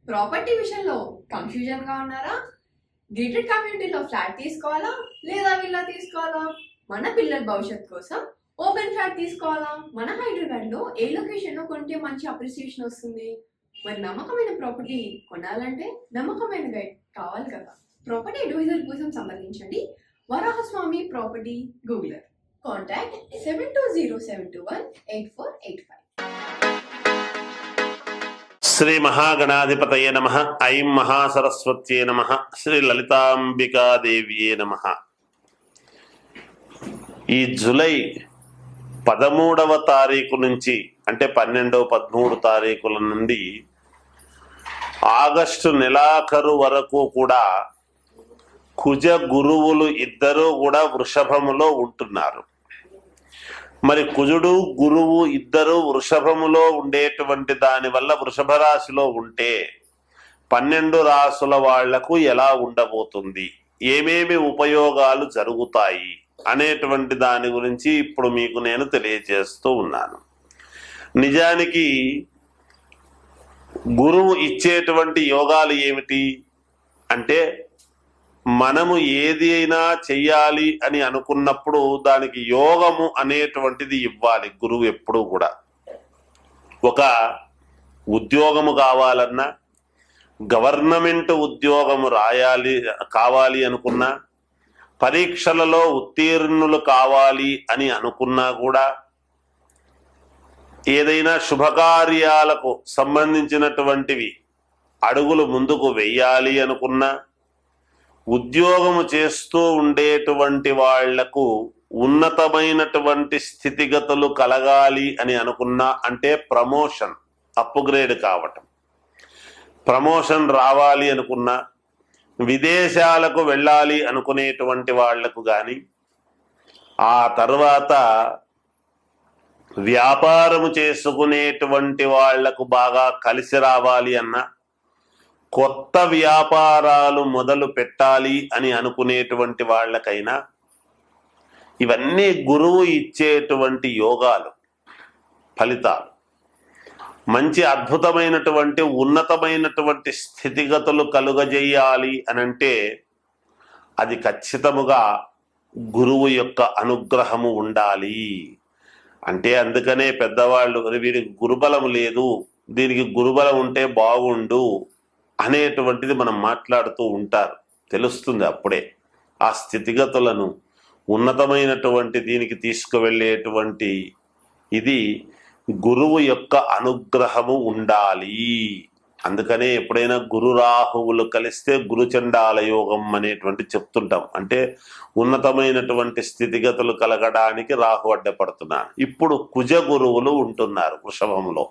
Property విషయంలో confusion గా ఉన్నారా? గేటెడ్ కమ్యూనిటీలో ఫ్లాట్ తీసుకోవాలా లేదా విల్లా తీసుకోవాలా? మన పిల్లల భవిష్యత్ కోసం ఓపెన్ ఫ్లాట్ తీసుకోవాలా? మన హైదరాబాద్ లో ఏ లొకేషన్ లో కొంటే మంచి అప్రిసియేషన్ వస్తుంది? మరి నమ్మకమైన ప్రాపర్టీ కొనాలంటే నమ్మకమైన గైడ్ కావాలి కదా. ప్రాపర్టీ అడ్వైజర్ కోసం సంప్రదించండి వరాహస్వామి ప్రాపర్టీ గూగులర్. కాంటాక్ట్ 7207218485. శ్రీ మహాగణాధిపతయే నమ. ఐం మహాసరస్వత్యే నమ. శ్రీ లలితాంబికాదేవ్యే నమ. ఈ జూలై 13వ తారీఖు నుంచి అంటే 12, 13 తారీఖుల నుండి ఆగస్టు నెలాఖరు వరకు కూడా కుజ గురువులు ఇద్దరూ కూడా వృషభములో ఉంటున్నారు. మరి కుజుడు గురువు ఇద్దరు వృషభములో ఉండేటువంటి దాని వల్ల వృషభ రాశిలో ఉంటే 12 రాసుల వాళ్లకు ఎలా ఉండబోతుంది, ఏమేమి ఉపయోగాలు జరుగుతాయి అనేటువంటి దాని గురించి ఇప్పుడు మీకు నేను తెలియజేస్తూ ఉన్నాను. నిజానికి గురువు ఇచ్చేటువంటి యోగాలు ఏమిటి అంటే, మనము ఏది అయినా చెయ్యాలి అని అనుకున్నప్పుడు దానికి యోగము అనేటువంటిది ఇవ్వాలి గురువు ఎప్పుడూ కూడా. ఒక ఉద్యోగము కావాలన్నా, గవర్నమెంట్ ఉద్యోగము కావాలి అనుకున్నా, పరీక్షలలో ఉత్తీర్ణులు కావాలి అని అనుకున్నా కూడా, ఏదైనా శుభకార్యాలకు సంబంధించినటువంటివి అడుగులు ముందుకు వెయ్యాలి అనుకున్నా, ఉద్యోగము చేస్తూ ఉండేటువంటి వాళ్లకు ఉన్నతమైనటువంటి స్థితిగతులు కలగాలి అని అనుకున్నా, అంటే ప్రమోషన్, అప్గ్రేడ్ కావటం, ప్రమోషన్ రావాలి అనుకున్నా, విదేశాలకు వెళ్ళాలి అనుకునేటువంటి వాళ్లకు కానీ, ఆ తర్వాత వ్యాపారము చేసుకునేటువంటి వాళ్లకు బాగా కలిసి రావాలి అన్నా, కొత్త వ్యాపారాలు మొదలు పెట్టాలి అని అనుకునేటువంటి వాళ్ళకైనా, ఇవన్నీ గురువు ఇచ్చేటువంటి యోగాలు, ఫలితాలు. మంచి అద్భుతమైనటువంటి ఉన్నతమైనటువంటి స్థితిగతులు కలుగజేయాలి అనంటే అది ఖచ్చితముగా గురువు యొక్క అనుగ్రహము ఉండాలి. అంటే అందుకనే పెద్దవాళ్ళు వీడికి గురుబలం లేదు, దీనికి గురుబలం ఉంటే బాగుండు అనేటువంటిది మనం మాట్లాడుతూ ఉంటారు. తెలుస్తుంది అప్పుడే ఆ స్థితిగతులను, ఉన్నతమైనటువంటి దీనికి తీసుకువెళ్ళేటువంటి ఇది గురువు యొక్క అనుగ్రహము ఉండాలి. అందుకనే ఎప్పుడైనా గురు రాహువులు కలిస్తే గురుచండాల యోగం అనేటువంటి చెప్తుంటాం. అంటే ఉన్నతమైనటువంటి స్థితిగతులు కలగడానికి రాహు అడ్డపడుతున్నాను. ఇప్పుడు కుజ గురువులు ఉంటున్నారు వృషభంలో.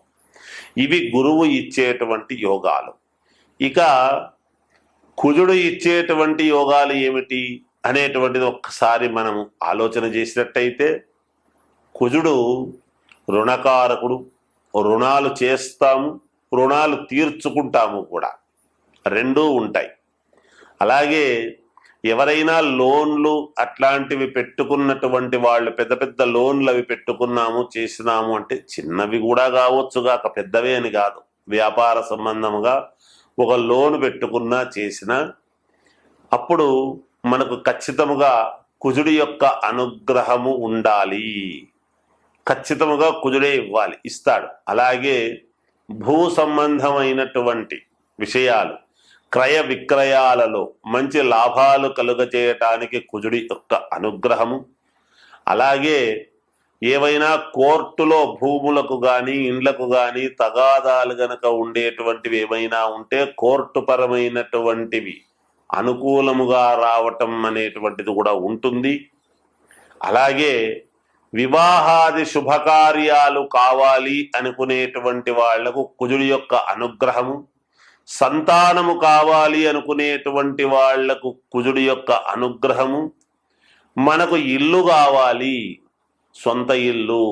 ఇవి గురువు ఇచ్చేటువంటి యోగాలు. ఇక కుజుడు ఇచ్చేటువంటి యోగాలు ఏమిటి అనేటువంటిది ఒక్కసారి మనం ఆలోచన చేసినట్టయితే, కుజుడు రుణకారకుడు. రుణాలు చేస్తాము, రుణాలు తీర్చుకుంటాము కూడా, రెండూ ఉంటాయి. అలాగే ఎవరైనా లోన్లు అట్లాంటివి పెట్టుకున్నటువంటి వాళ్ళు, పెద్ద పెద్ద లోన్లు అవి పెట్టుకున్నాము చేసినాము అంటే, చిన్నవి కూడా కావచ్చుగాక, పెద్దవే అని కాదు, వ్యాపార సంబంధముగా ఒక లోన్ పెట్టుకున్నా చేసినా, అప్పుడు మనకు ఖచ్చితముగా కుజుడి యొక్క అనుగ్రహము ఉండాలి. ఖచ్చితముగా కుజుడే ఇవ్వాలి, ఇస్తాడు. అలాగే భూ సంబంధమైనటువంటి విషయాలు, క్రయ విక్రయాలలో మంచి లాభాలు కలుగజేయటానికి కుజుడి యొక్క అనుగ్రహము. అలాగే ఏవైనా కోర్టులో భూములకు కానీ ఇండ్లకు కానీ తగాదాలు గనక ఉండేటువంటివి ఏమైనా ఉంటే కోర్టు పరమైనటువంటివి అనుకూలముగా రావటం అనేటువంటిది కూడా ఉంటుంది. అలాగే వివాహాది శుభకార్యాలు కావాలి అనుకునేటువంటి వాళ్లకు కుజుడి యొక్క అనుగ్రహము, సంతానము కావాలి అనుకునేటువంటి వాళ్లకు కుజుడి యొక్క అనుగ్రహము, మనకు ఇల్లు కావాలి, సొంత ఇల్లు,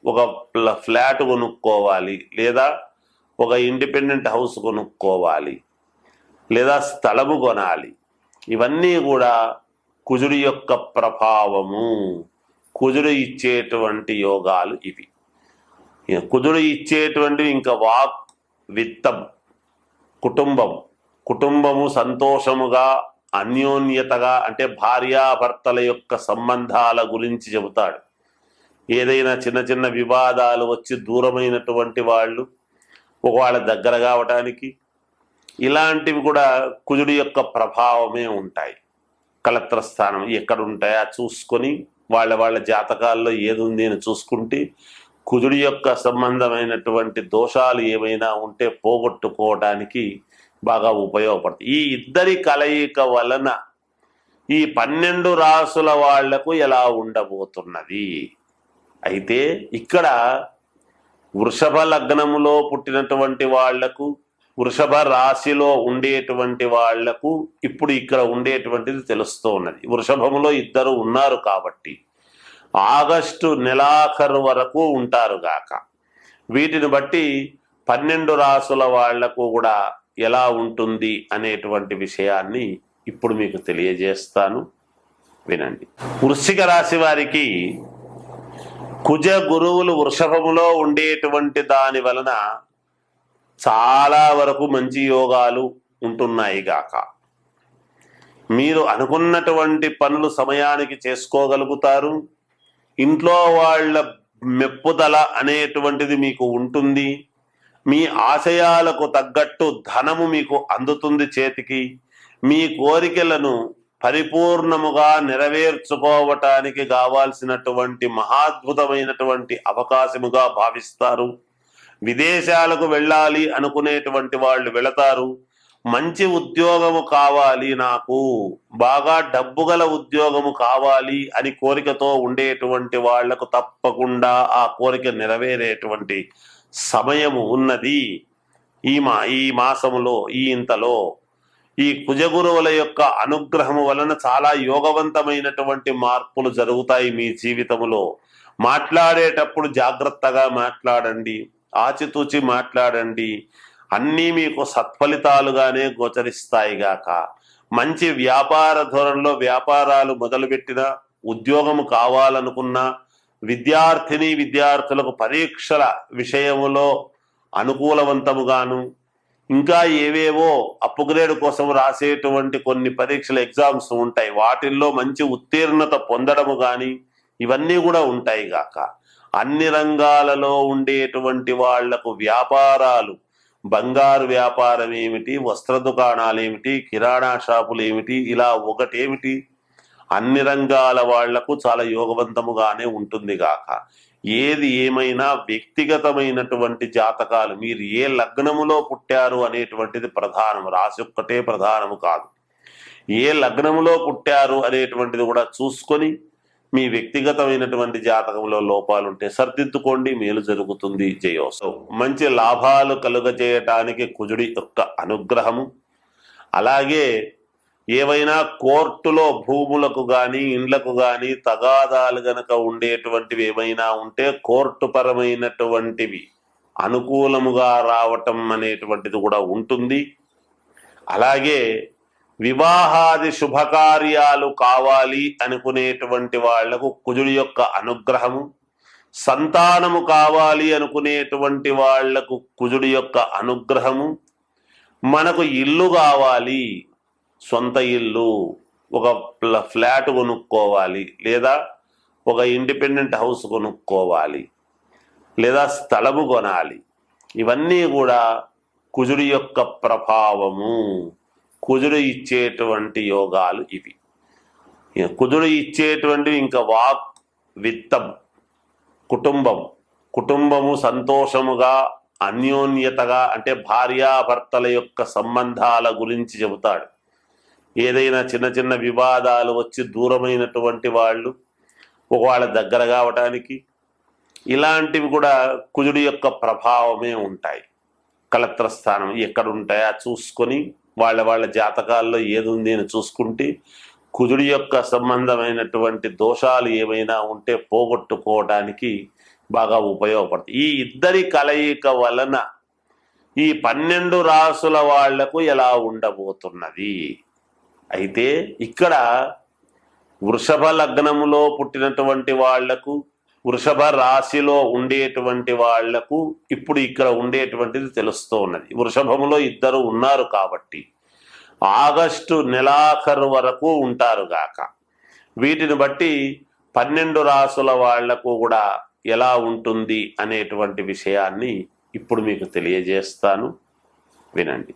ఒక ఫ్లాట్ కొనుక్కోవాలి, లేదా ఒక ఇండిపెండెంట్ హౌస్ కొనుక్కోవాలి, లేదా స్థలము కొనాలి, ఇవన్నీ కూడా కుజుడి యొక్క ప్రభావము. కుజుడు ఇచ్చేటువంటి యోగాలు ఇవి. కుజుడు ఇచ్చేటువంటివి ఇంకా వాక్, విత్తం, కుటుంబము సంతోషముగా అన్యోన్యతగా అంటే భార్యాభర్తల యొక్క సంబంధాల గురించి చెబుతాడు. ఏదైనా చిన్న చిన్న వివాదాలు వచ్చి దూరమైనటువంటి వాళ్ళు ఒకవేళ దగ్గర కావటానికి ఇలాంటివి కూడా కుజుడి యొక్క ప్రభావమే ఉంటాయి. కలత్ర స్థానం ఎక్కడ ఉంటాయో చూసుకొని వాళ్ళ జాతకాల్లో ఏది ఉంది అని చూసుకుంటే కుజుడి యొక్క సంబంధమైనటువంటి దోషాలు ఏమైనా ఉంటే పోగొట్టుకోవడానికి బాగా ఉపయోగపడుతుంది. ఈ ఇద్దరి కలయిక వలన ఈ 12 రాసుల వాళ్లకు ఎలా ఉండబోతున్నది అయితే ఇక్కడ వృషభ లగ్నములో పుట్టినటువంటి వాళ్లకు, వృషభ రాశిలో ఉండేటువంటి వాళ్లకు ఇప్పుడు ఇక్కడ ఉండేటువంటిది తెలుస్తూ ఉన్నది. వృషభములో ఇద్దరు ఉన్నారు కాబట్టి ఆగస్టు నెలాఖరు వరకు ఉంటారు గాక. వీటిని బట్టి 12 రాసుల వాళ్లకు కూడా ఎలా ఉంటుంది అనేటువంటి విషయాన్ని ఇప్పుడు మీకు తెలియజేస్తాను, వినండి. వృశ్చిక రాశి వారికి కుజ గురువులు వృషభములో ఉండేటువంటి దాని వలన చాలా వరకు మంచి యోగాలు ఉంటున్నాయి గాక. మీరు అనుకున్నటువంటి పనులు సమయానికి చేసుకోగలుగుతారు. ఇంట్లో వాళ్ళ మెప్పుదల అనేటువంటిది మీకు ఉంటుంది. మీ ఆశయాలకు తగ్గట్టు ధనము మీకు అందుతుంది చేతికి. మీ కోరికలను పరిపూర్ణముగా నెరవేర్చుకోవటానికి కావాల్సినటువంటి మహాద్భుతమైనటువంటి అవకాశముగా భావిస్తారు. విదేశాలకు వెళ్ళాలి అనుకునేటువంటి వాళ్ళు వెళతారు. మంచి ఉద్యోగము కావాలి, నాకు బాగా డబ్బు గల ఉద్యోగము కావాలి అని కోరికతో ఉండేటువంటి వాళ్లకు తప్పకుండా ఆ కోరిక నెరవేరేటువంటి సమయము ఉన్నది. ఈ మాసములో ఇంతలో ఈ కుజగురువుల యొక్క అనుగ్రహము వలన చాలా యోగవంతమైనటువంటి మార్పులు జరుగుతాయి మీ జీవితములో. మాట్లాడేటప్పుడు జాగ్రత్తగా మాట్లాడండి, ఆచితూచి మాట్లాడండి. అన్నీ మీకు సత్ఫలితాలుగానే గోచరిస్తాయి గాక. మంచి వ్యాపార ధోరణిలో వ్యాపారాలు మొదలుపెట్టిన, ఉద్యోగము కావాలనుకున్నా, విద్యార్థులకు పరీక్షల విషయములో అనుకూలవంతముగాను, ఇంకా ఏవేవో అప్గ్రేడ్ కోసం రాసేటువంటి కొన్ని పరీక్షల ఎగ్జామ్స్ ఉంటాయి, వాటిల్లో మంచి ఉత్తీర్ణత పొందడము కానీ ఇవన్నీ కూడా ఉంటాయి గాక. అన్ని రంగాలలో ఉండేటువంటి వాళ్లకు వ్యాపారాలు, బంగారు వ్యాపారం ఏమిటి, వస్త్ర దుకాణాలు ఏమిటి, కిరాణా షాపులు ఏమిటి, ఇలా ఒకటేమిటి అన్ని రంగాల వాళ్లకు చాలా యోగవంతముగానే ఉంటుంది గాక. ఏది ఏమైనా వ్యక్తిగతమైనటువంటి జాతకాలు, మీరు ఏ లగ్నములో పుట్టారు అనేటువంటిది ప్రధానము, రాశి ఒక్కటే ప్రధానము కాదు. ఏ లగ్నములో పుట్టారు అనేటువంటిది కూడా చూసుకొని మీ వ్యక్తిగతమైనటువంటి జాతకంలో లోపాలుంటే సర్దిద్దుకోండి, మేలు జరుగుతుంది. జయోత్సవ మంచి లాభాలు కలుగజేయటానికి కుజుడి యొక్క అనుగ్రహము. అలాగే ఏవైనా కోర్టులో భూములకు కానీ ఇండ్లకు కానీ తగాదాలు గనక ఉండేటువంటివి ఏమైనా ఉంటే కోర్టు పరమైనటువంటివి అనుకూలముగా రావటం అనేటువంటిది కూడా ఉంటుంది. అలాగే వివాహాది శుభకార్యాలు కావాలి అనుకునేటువంటి వాళ్లకు కుజుడి యొక్క అనుగ్రహము, సంతానము కావాలి అనుకునేటువంటి వాళ్లకు కుజుడి యొక్క అనుగ్రహము, మనకు ఇల్లు కావాలి, సొంత ఇల్లు, ఒక ఫ్లాట్ కొనుక్కోవాలి, లేదా ఒక ఇండిపెండెంట్ హౌస్ కొనుక్కోవాలి, లేదా స్థలము కొనాలి, ఇవన్నీ కూడా కుజుడి యొక్క ప్రభావము. కుజుడు ఇచ్చేటువంటి యోగాలు ఇవి. కుజుడు ఇచ్చేటువంటివి ఇంకా వాక్, విత్తం, కుటుంబము సంతోషముగా అన్యోన్యతగా అంటే భార్యాభర్తల యొక్క సంబంధాల గురించి చెబుతాడు. ఏదైనా చిన్న చిన్న వివాదాలు వచ్చి దూరమైనటువంటి వాళ్ళు ఒకవేళ దగ్గర కావటానికి ఇలాంటివి కూడా కుజుడి యొక్క ప్రభావమే ఉంటాయి. కలత్ర స్థానం ఎక్కడ ఉంటాయో చూసుకొని వాళ్ళ జాతకాల్లో ఏది ఉంది అని చూసుకుంటే కుజుడి యొక్క సంబంధమైనటువంటి దోషాలు ఏమైనా ఉంటే పోగొట్టుకోవడానికి బాగా ఉపయోగపడుతుంది. ఈ ఇద్దరి కలయిక వలన ఈ 12 రాసుల వాళ్లకు ఎలా ఉండబోతున్నది అయితే ఇక్కడ వృషభ లగ్నములో పుట్టినటువంటి వాళ్లకు, వృషభ రాశిలో ఉండేటువంటి వాళ్లకు ఇప్పుడు ఇక్కడ ఉండేటువంటిది తెలుస్తూ ఉన్నది. వృషభములో ఇద్దరు ఉన్నారు కాబట్టి ఆగస్టు నెలాఖరు వరకు ఉంటారు గాక. వీటిని బట్టి 12 రాసుల వాళ్లకు కూడా ఎలా ఉంటుంది అనేటువంటి విషయాన్ని ఇప్పుడు మీకు తెలియజేస్తాను, వినండి.